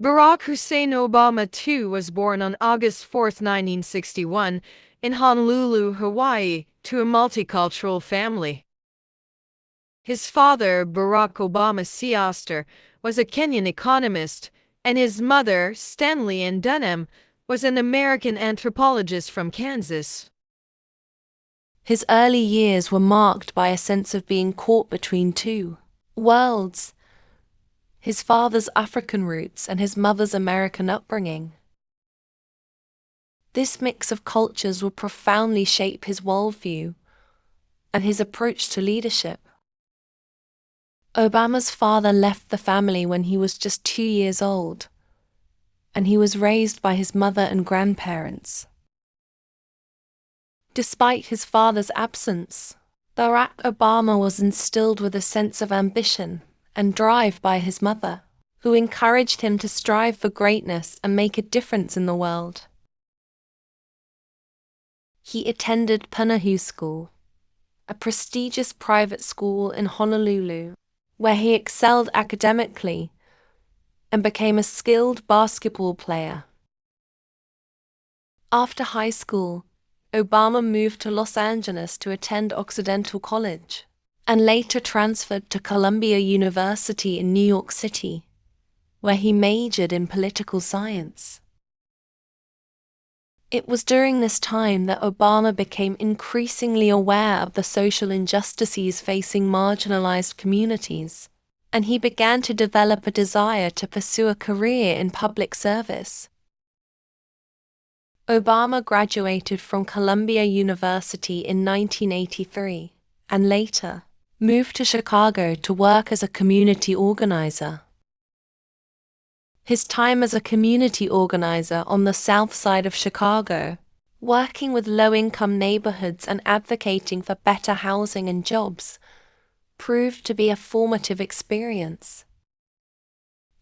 Barack Hussein Obama II was born on August 4, 1961, in Honolulu, Hawaii, to a multicultural family. His father, Barak Obama Siaster, was a Kenyan economist, and his mother, Stanley Ann Dunham, was an American anthropologist from Kansas. His early years were marked by a sense of being caught between two worlds: his father's African roots and his mother's American upbringing. This mix of cultures would profoundly shape his worldview and his approach to leadership. Obama's father left the family when he was just 2 years old, and he was raised by his mother and grandparents. Despite his father's absence, Barack Obama was instilled with a sense of ambition and drive by his mother, who encouraged him to strive for greatness and make a difference in the world. He attended Punahou School, a prestigious private school in Honolulu, where he excelled academically and became a skilled basketball player. After high school, Obama moved to Los Angeles to attend Occidental College, and later transferred to Columbia University in New York City, where he majored in political science. It was during this time that Obama became increasingly aware of the social injustices facing marginalized communities, and he began to develop a desire to pursue a career in public service. Obama graduated from Columbia University in 1983, and later moved to Chicago to work as a community organizer. His time as a community organizer on the south side of Chicago, working with low-income neighborhoods and advocating for better housing and jobs, proved to be a formative experience.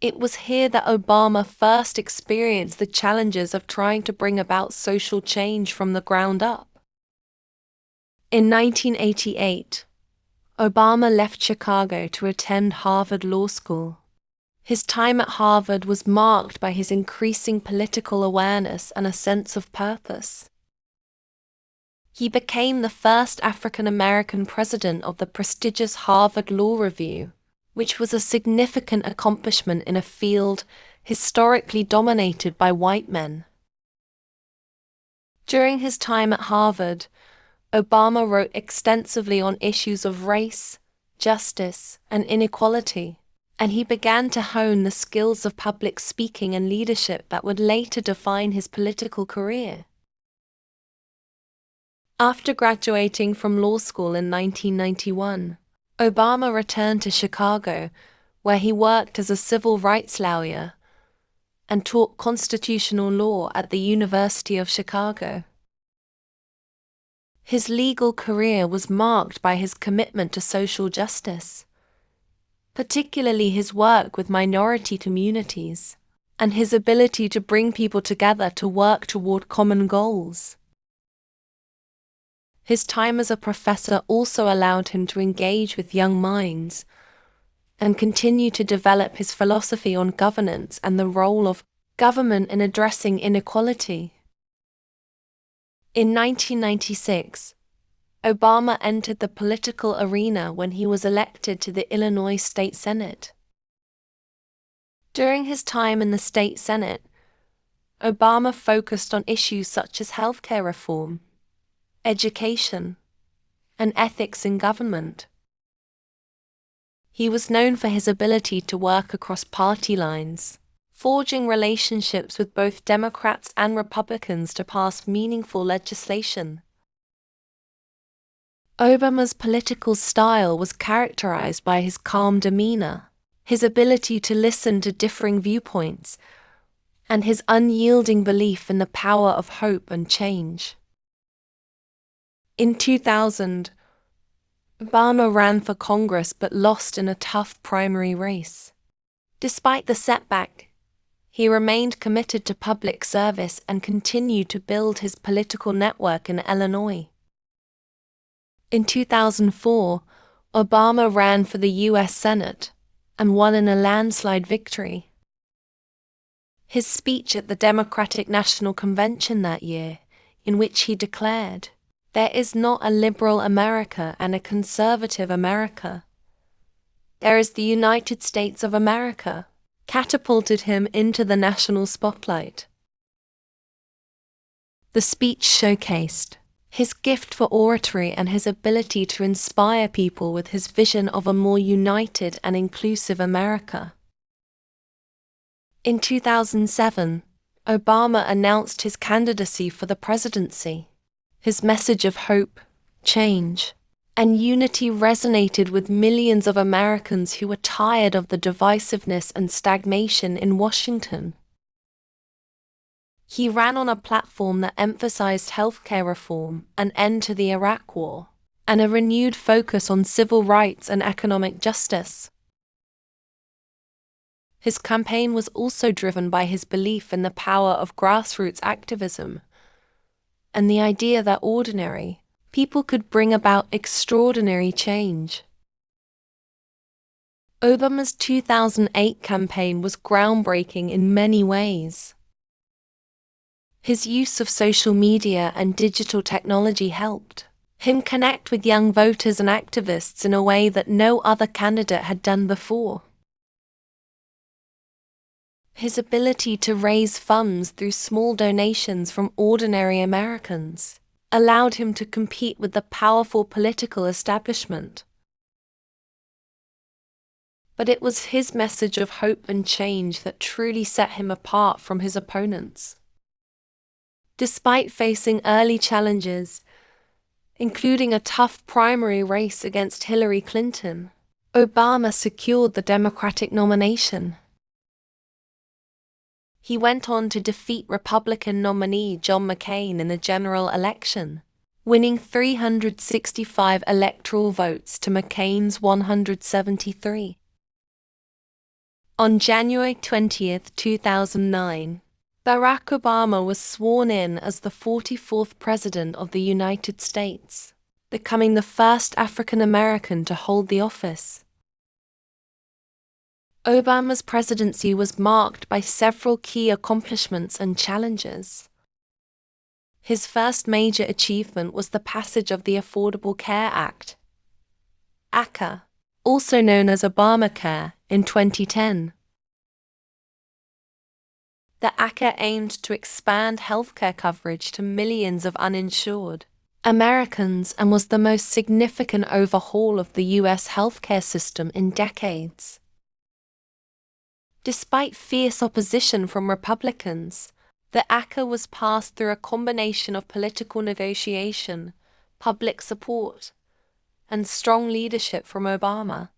It was here that Obama first experienced the challenges of trying to bring about social change from the ground up. In 1988, Obama left Chicago to attend Harvard Law School. His time at Harvard was marked by his increasing political awareness and a sense of purpose. He became the first African American president of the prestigious Harvard Law Review, which was a significant accomplishment in a field historically dominated by white men. During his time at Harvard, Obama wrote extensively on issues of race, justice, and inequality, and he began to hone the skills of public speaking and leadership that would later define his political career. After graduating from law school in 1991, Obama returned to Chicago, where he worked as a civil rights lawyer and taught constitutional law at the University of Chicago. His legal career was marked by his commitment to social justice, particularly his work with minority communities, and his ability to bring people together to work toward common goals. His time as a professor also allowed him to engage with young minds and continue to develop his philosophy on governance and the role of government in addressing inequality. In 1996, Obama entered the political arena when he was elected to the Illinois State Senate. During his time in the State Senate, Obama focused on issues such as healthcare reform, education, and ethics in government. He was known for his ability to work across party lines, forging relationships with both Democrats and Republicans to pass meaningful legislation. Obama's political style was characterized by his calm demeanor, his ability to listen to differing viewpoints, and his unyielding belief in the power of hope and change. In 2000, Obama ran for Congress but lost in a tough primary race. Despite the setback, he remained committed to public service and continued to build his political network in Illinois. In 2004, Obama ran for the U.S. Senate and won in a landslide victory. His speech at the Democratic National Convention that year, in which he declared, "There is not a liberal America and a conservative America. There is the United States of America," catapulted him into the national spotlight. The speech showcased his gift for oratory and his ability to inspire people with his vision of a more united and inclusive America. In 2007, Obama announced his candidacy for the presidency. His message of hope, change, and unity resonated with millions of Americans who were tired of the divisiveness and stagnation in Washington. He ran on a platform that emphasized healthcare reform, an end to the Iraq War, and a renewed focus on civil rights and economic justice. His campaign was also driven by his belief in the power of grassroots activism and the idea that ordinary people could bring about extraordinary change. Obama's 2008 campaign was groundbreaking in many ways. His use of social media and digital technology helped him connect with young voters and activists in a way that no other candidate had done before. His ability to raise funds through small donations from ordinary Americans allowed him to compete with the powerful political establishment. But it was his message of hope and change that truly set him apart from his opponents. Despite facing early challenges, including a tough primary race against Hillary Clinton, Obama secured the Democratic nomination. He went on to defeat Republican nominee John McCain in the general election, winning 365 electoral votes to McCain's 173. On January 20, 2009, Barack Obama was sworn in as the 44th President of the United States, becoming the first African American to hold the office. Obama's presidency was marked by several key accomplishments and challenges. His first major achievement was the passage of the Affordable Care Act, ACA, also known as Obamacare, in 2010. The ACA aimed to expand healthcare coverage to millions of uninsured Americans and was the most significant overhaul of the U.S. healthcare system in decades. Despite fierce opposition from Republicans, the ACA was passed through a combination of political negotiation, public support, and strong leadership from Obama.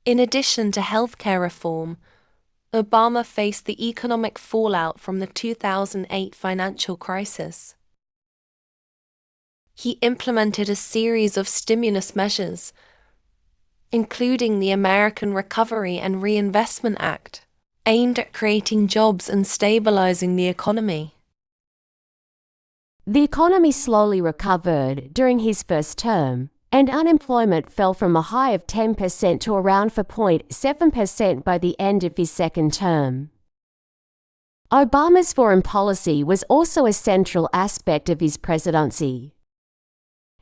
In addition to healthcare reform, Obama faced the economic fallout from the 2008 financial crisis. He implemented a series of stimulus measures, including the American Recovery and Reinvestment Act, aimed at creating jobs and stabilizing the economy. The economy slowly recovered during his first term, and unemployment fell from a high of 10% to around 4.7% by the end of his second term. Obama's foreign policy was also a central aspect of his presidency.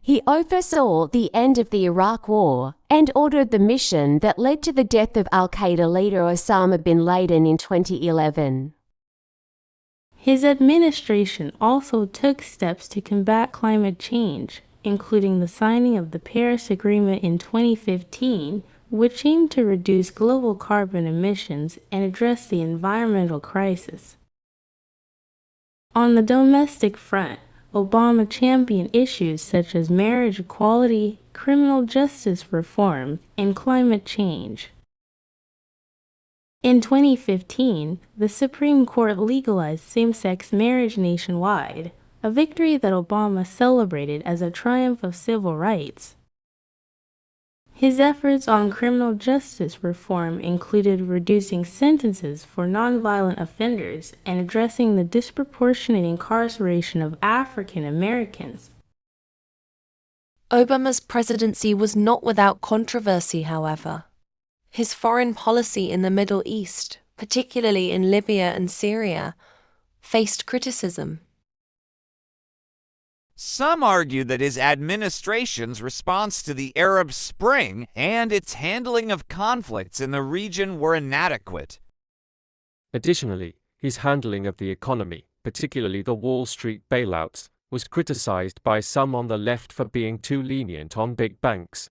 He oversaw the end of the Iraq War and ordered the mission that led to the death of al-Qaeda leader Osama bin Laden in 2011. His administration also took steps to combat climate change, including the signing of the Paris Agreement in 2015, which aimed to reduce global carbon emissions and address the environmental crisis. On the domestic front, Obama championed issues such as marriage equality, criminal justice reform, and climate change. In 2015, the Supreme Court legalized same-sex marriage nationwide, a victory that Obama celebrated as a triumph of civil rights. His efforts on criminal justice reform included reducing sentences for nonviolent offenders and addressing the disproportionate incarceration of African Americans. Obama's presidency was not without controversy, however. His foreign policy in the Middle East, particularly in Libya and Syria, faced criticism. Some argue that his administration's response to the Arab Spring and its handling of conflicts in the region were inadequate. Additionally, his handling of the economy, particularly the Wall Street bailouts, was criticized by some on the left for being too lenient on big banks.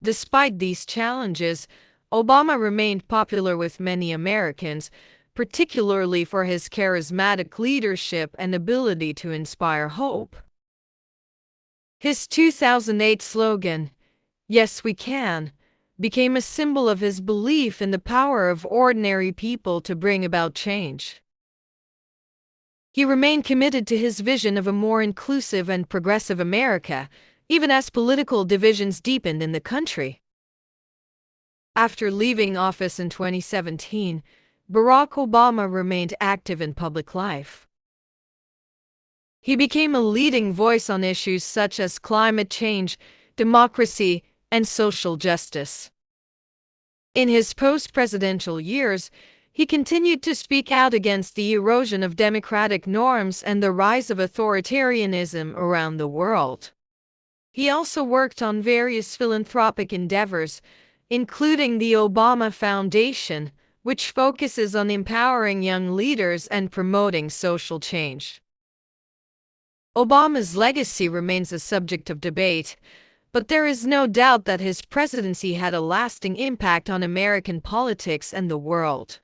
Despite these challenges, Obama remained popular with many Americans, particularly for his charismatic leadership and ability to inspire hope. His 2008 slogan, "Yes, we can," became a symbol of his belief in the power of ordinary people to bring about change. He remained committed to his vision of a more inclusive and progressive America, even as political divisions deepened in the country. After leaving office in 2017, Barack Obama remained active in public life. He became a leading voice on issues such as climate change, democracy, and social justice. In his post-presidential years, he continued to speak out against the erosion of democratic norms and the rise of authoritarianism around the world. He also worked on various philanthropic endeavors, including the Obama Foundation, which focuses on empowering young leaders and promoting social change. Obama's legacy remains a subject of debate, but there is no doubt that his presidency had a lasting impact on American politics and the world.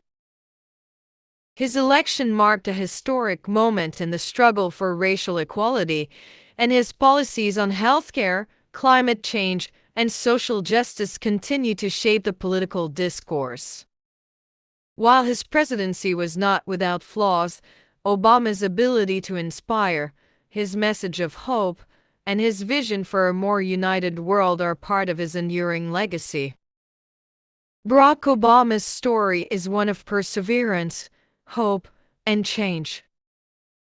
His election marked a historic moment in the struggle for racial equality, and his policies on healthcare, climate change, and social justice continue to shape the political discourse. While his presidency was not without flaws, Obama's ability to inspire, his message of hope, and his vision for a more united world are part of his enduring legacy. Barack Obama's story is one of perseverance, hope, and change.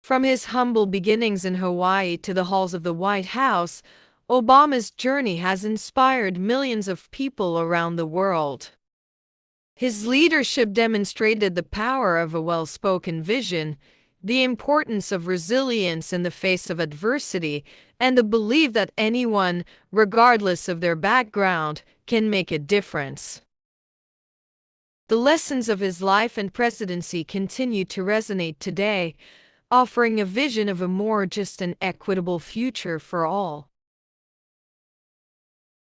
From his humble beginnings in Hawaii to the halls of the White House, Obama's journey has inspired millions of people around the world. His leadership demonstrated the power of a well-spoken vision, the importance of resilience in the face of adversity, and the belief that anyone, regardless of their background, can make a difference. The lessons of his life and presidency continue to resonate today, offering a vision of a more just and equitable future for all.